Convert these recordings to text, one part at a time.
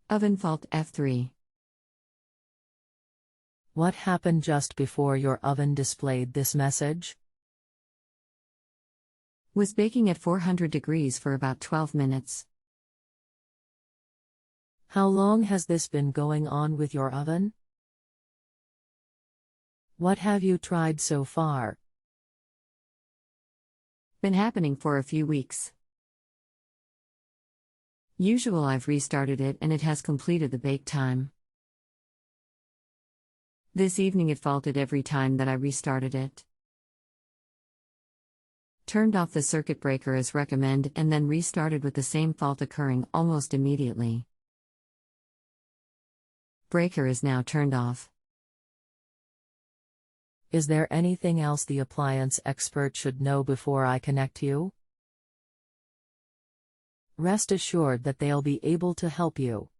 Oven fault F3. What happened just before your oven displayed this message? Was baking at 400 degrees for about 12 minutes. How long has this been going on with your oven? What have you tried so far? Been happening for a few weeks. Usual I've restarted it and it has completed the bake time. This evening it faulted every time that I restarted it. Turned off the circuit breaker as recommended and then restarted with the same fault occurring almost immediately. Breaker is now turned off. Is there anything else the appliance expert should know before I connect you? Rest assured that they'll be able to help you.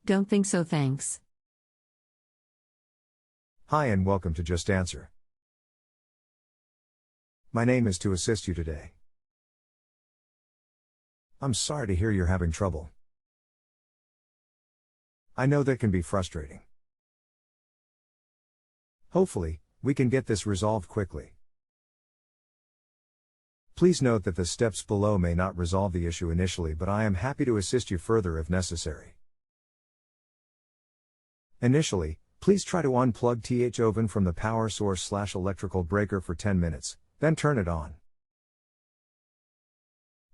Don't think so, thanks. Hi and welcome to Just Answer. My name is to assist you today. I'm sorry to hear you're having trouble. I know that can be frustrating. Hopefully, we can get this resolved quickly. Please note that the steps below may not resolve the issue initially, but I am happy to assist you further if necessary. Initially, please try to unplug the oven from the power source/electrical breaker for 10 minutes, then turn it on.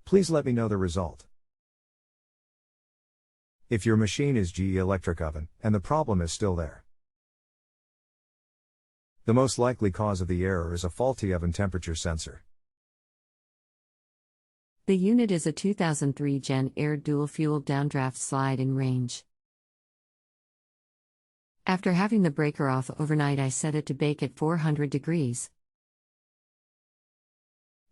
Please let me know the result. If your machine is GE electric oven, and the problem is still there, the most likely cause of the error is a faulty oven temperature sensor. The unit is a 2003 Jenn Air dual-fuel downdraft slide in range. After having the breaker off overnight, I set it to bake at 400 degrees.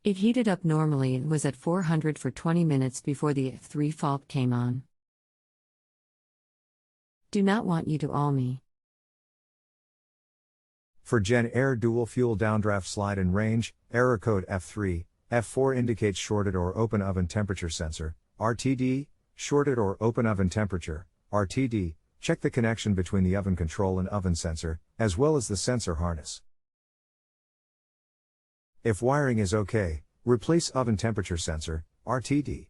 It heated up normally and was at 400 for 20 minutes before the F3 fault came on. Do not want you to all me. For Jenn Air dual fuel downdraft slide in range, error code F3, F4 indicates shorted or open oven temperature sensor, RTD, shorted or open oven temperature, RTD, check the connection between the oven control and oven sensor, as well as the sensor harness. If wiring is okay, replace oven temperature sensor, RTD.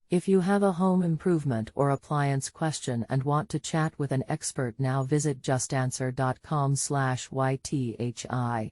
If you have a home improvement or appliance question and want to chat with an expert now, visit justanswer.com/YTHI.